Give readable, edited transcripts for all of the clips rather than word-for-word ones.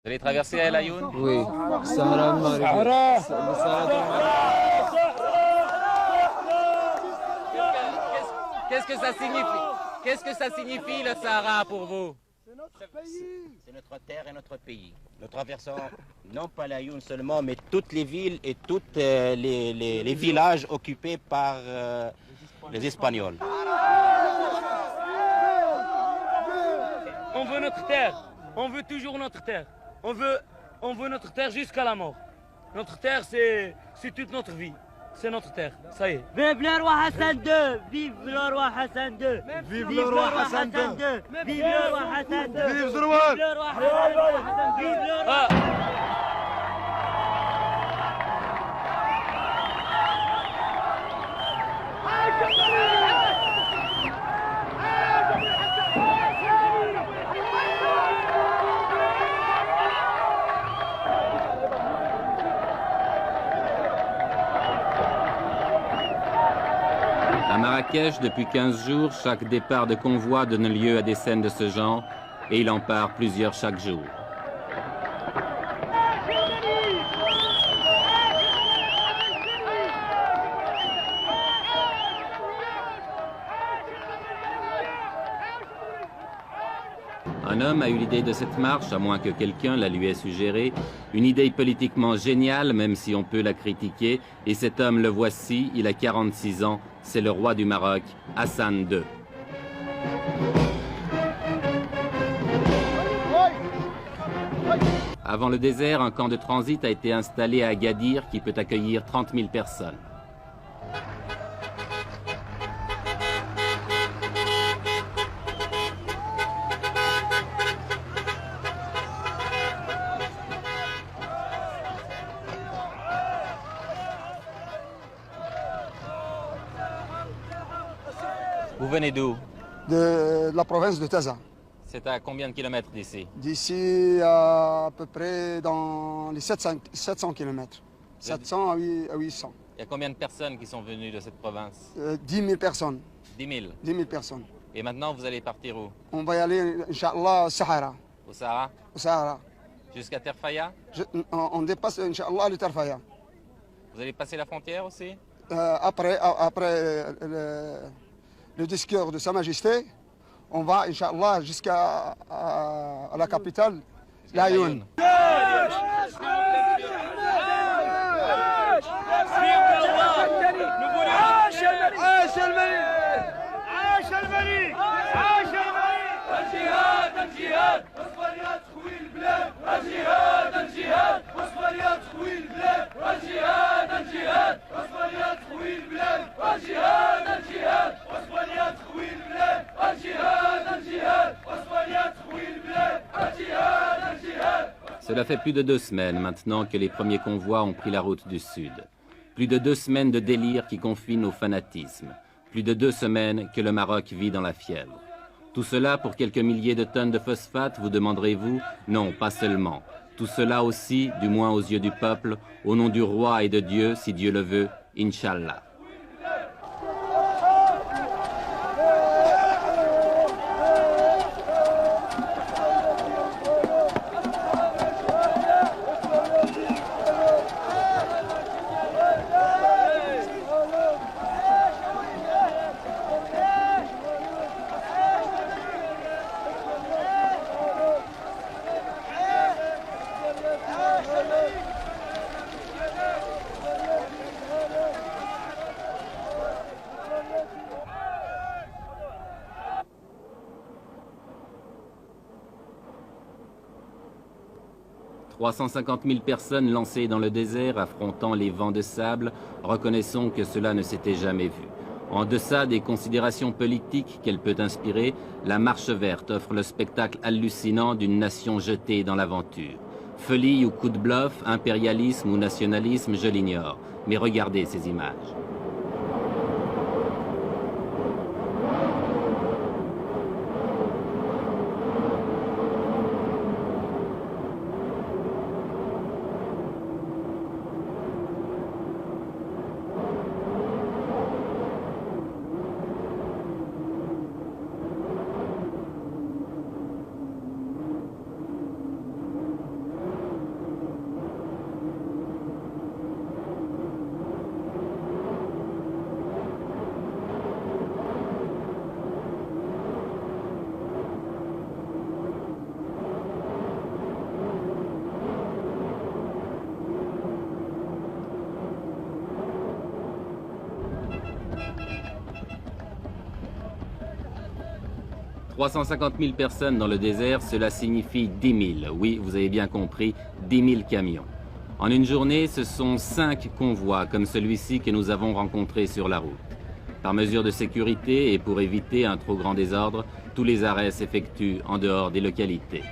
Vous allez traverser El Ayoun? Oui. Sahara al-Maghrib. Qu'est-ce que ça signifie? Qu'est-ce que ça signifie le Sahara pour vous? C'est notre pays. C'est notre terre et notre pays. Nous traversons non pas la Youn seulement, mais toutes les villes et tous les villages occupés par les Espagnols. On veut notre terre. On veut toujours notre terre. On veut notre terre jusqu'à la mort. Notre terre, c'est toute notre vie. C'est notre terre, ça y est. Vive le roi Hassan II! Vive le roi Hassan II! Vive le roi Hassan II! Vive le roi Hassan II! Vive le roi! Vive le roi Hassan II! Vive le roi! À Marrakech, depuis 15 jours, chaque départ de convoi donne lieu à des scènes de ce genre et il en part plusieurs chaque jour. Un homme a eu l'idée de cette marche, à moins que quelqu'un la lui ait suggérée, une idée politiquement géniale, même si on peut la critiquer, et cet homme, le voici, il a 46 ans, c'est le roi du Maroc, Hassan II. Avant le désert, un camp de transit a été installé à Agadir qui peut accueillir 30 000 personnes. Vous venez d'où? De la province de Taza. C'est à combien de kilomètres d'ici? D'ici à peu près dans les 700 km. 700 à 800. Il y a combien de personnes qui sont venues de cette province? 10 000 personnes. 10 000. 10 000 personnes. Et maintenant, vous allez partir où? On va y aller, Inch'Allah, au Sahara. Au Sahara? Au Sahara. Jusqu'à Terfaya? On dépasse, Inch'Allah, le Tarfaya. Vous allez passer la frontière aussi? Après le discours de Sa Majesté, on va, Inch'Allah, jusqu'à la capitale, l'Ayoun. Cela fait plus de 2 semaines maintenant que les premiers convois ont pris la route du sud. Plus de 2 semaines de délire qui confine au fanatisme. Plus de 2 semaines que le Maroc vit dans la fièvre. Tout cela pour quelques milliers de tonnes de phosphate, vous demanderez-vous? Non, pas seulement. Tout cela aussi, du moins aux yeux du peuple, au nom du roi et de Dieu, si Dieu le veut, Inch'Allah. « 350 000 personnes lancées dans le désert affrontant les vents de sable, reconnaissons que cela ne s'était jamais vu. En deçà des considérations politiques qu'elle peut inspirer, la Marche verte offre le spectacle hallucinant d'une nation jetée dans l'aventure. Folie ou coup de bluff, impérialisme ou nationalisme, je l'ignore. Mais regardez ces images. 350 000 personnes dans le désert, cela signifie 10 000. Oui, vous avez bien compris, 10 000 camions. En une journée, ce sont 5 convois comme celui-ci que nous avons rencontré sur la route. Par mesure de sécurité et pour éviter un trop grand désordre, tous les arrêts s'effectuent en dehors des localités.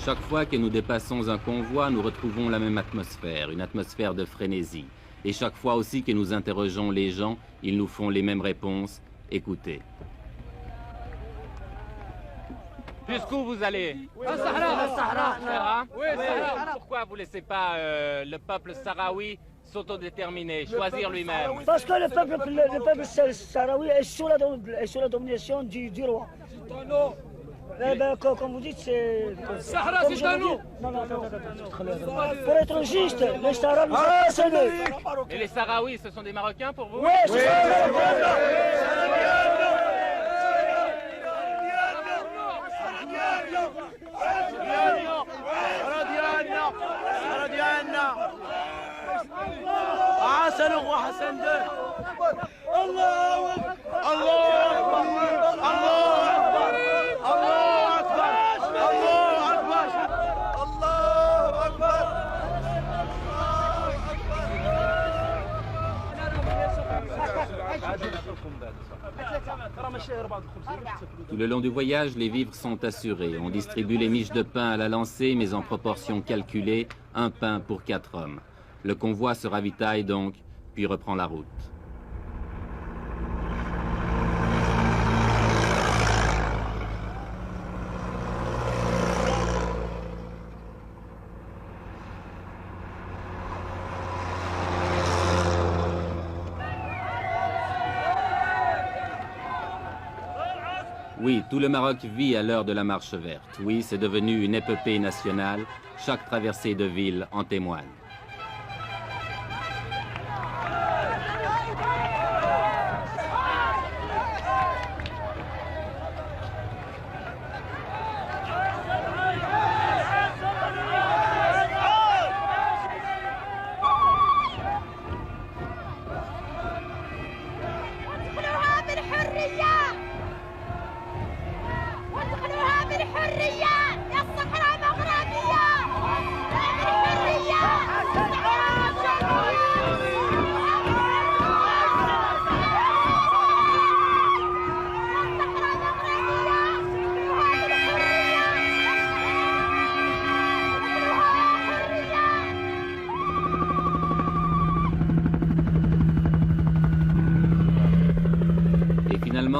Chaque fois que nous dépassons un convoi, nous retrouvons la même atmosphère, une atmosphère de frénésie. Et chaque fois aussi que nous interrogeons les gens, ils nous font les mêmes réponses. Écoutez. Jusqu'où vous allez? Sahara. Oui, Sahara. Pourquoi vous ne laissez pas le peuple sahraoui s'autodéterminer, choisir lui-même? Parce que le peuple sahraoui est sous la domination du roi. Eh ben, comme vous dites, c'est... Sahara, c'est à nous. Non. Pour être juste, les Sahara nous appartiennent. Et les Sahraouis, ce sont des Marocains pour vous? Oui, c'est ça. Tout le long du voyage, les vivres sont assurés. On distribue les miches de pain à la lancée, mais en proportion calculée, un pain pour 4 hommes. Le convoi se ravitaille donc, puis reprend la route. Oui, tout le Maroc vit à l'heure de la marche verte. Oui, c'est devenu une épopée nationale. Chaque traversée de ville en témoigne.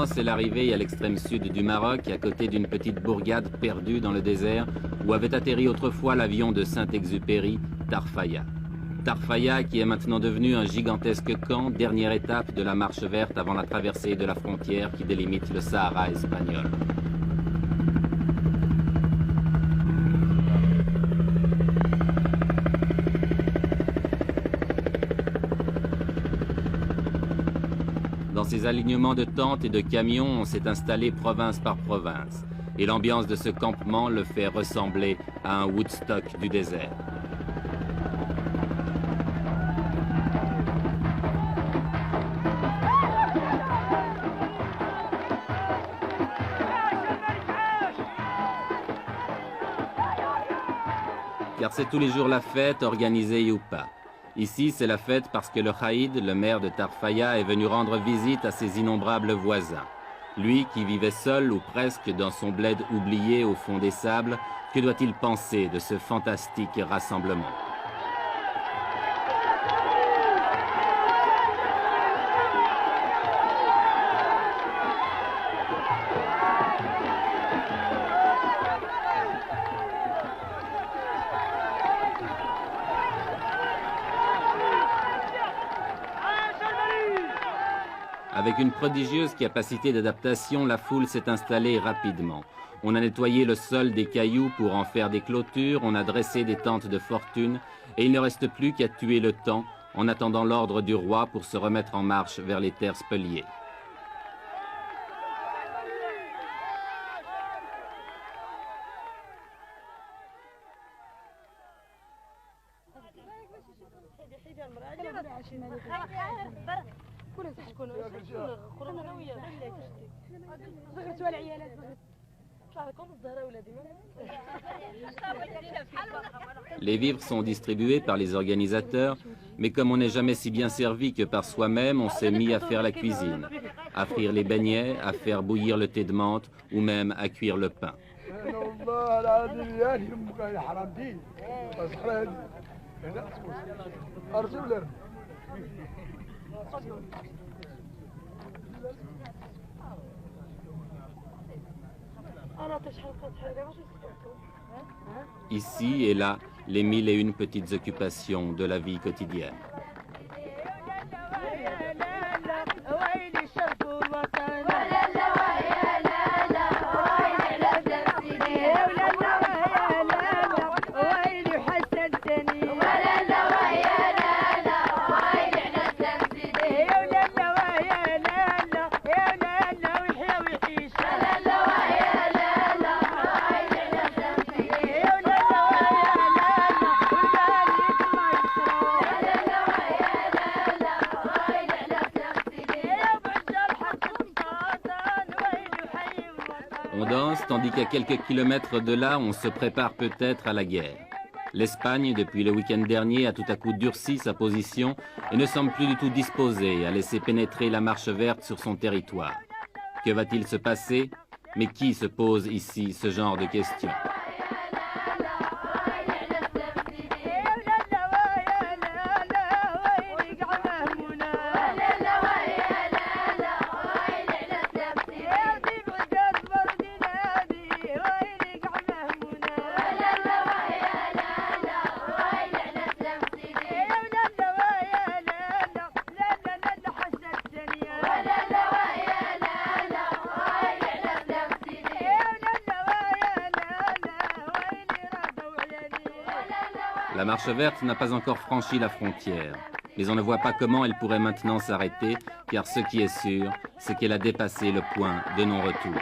C'est l'arrivée à l'extrême sud du Maroc, à côté d'une petite bourgade perdue dans le désert, où avait atterri autrefois l'avion de Saint-Exupéry, Tarfaya. Tarfaya qui est maintenant devenu un gigantesque camp, dernière étape de la marche verte avant la traversée de la frontière qui délimite le Sahara espagnol. Dans ces alignements de tentes et de camions, on s'est installé province par province. Et l'ambiance de ce campement le fait ressembler à un Woodstock du désert. Car c'est tous les jours la fête, organisée ou pas. Ici, c'est la fête parce que le Khaïd, le maire de Tarfaya, est venu rendre visite à ses innombrables voisins. Lui, qui vivait seul ou presque dans son bled oublié au fond des sables, que doit-il penser de ce fantastique rassemblement ? Avec une prodigieuse capacité d'adaptation, la foule s'est installée rapidement. On a nettoyé le sol des cailloux pour en faire des clôtures, on a dressé des tentes de fortune, et il ne reste plus qu'à tuer le temps en attendant l'ordre du roi pour se remettre en marche vers les terres spoliées. Les vivres sont distribués par les organisateurs, mais comme on n'est jamais si bien servi que par soi-même, on s'est mis à faire la cuisine, à frire les beignets, à faire bouillir le thé de menthe ou même à cuire le pain. Ici et là, les 1001 petites occupations de la vie quotidienne. On danse, tandis qu'à quelques kilomètres de là, on se prépare peut-être à la guerre. L'Espagne, depuis le week-end dernier, a tout à coup durci sa position et ne semble plus du tout disposée à laisser pénétrer la marche verte sur son territoire. Que va-t-il se passer? Mais qui se pose ici ce genre de questions? La marche verte n'a pas encore franchi la frontière, mais on ne voit pas comment elle pourrait maintenant s'arrêter, car ce qui est sûr, c'est qu'elle a dépassé le point de non-retour.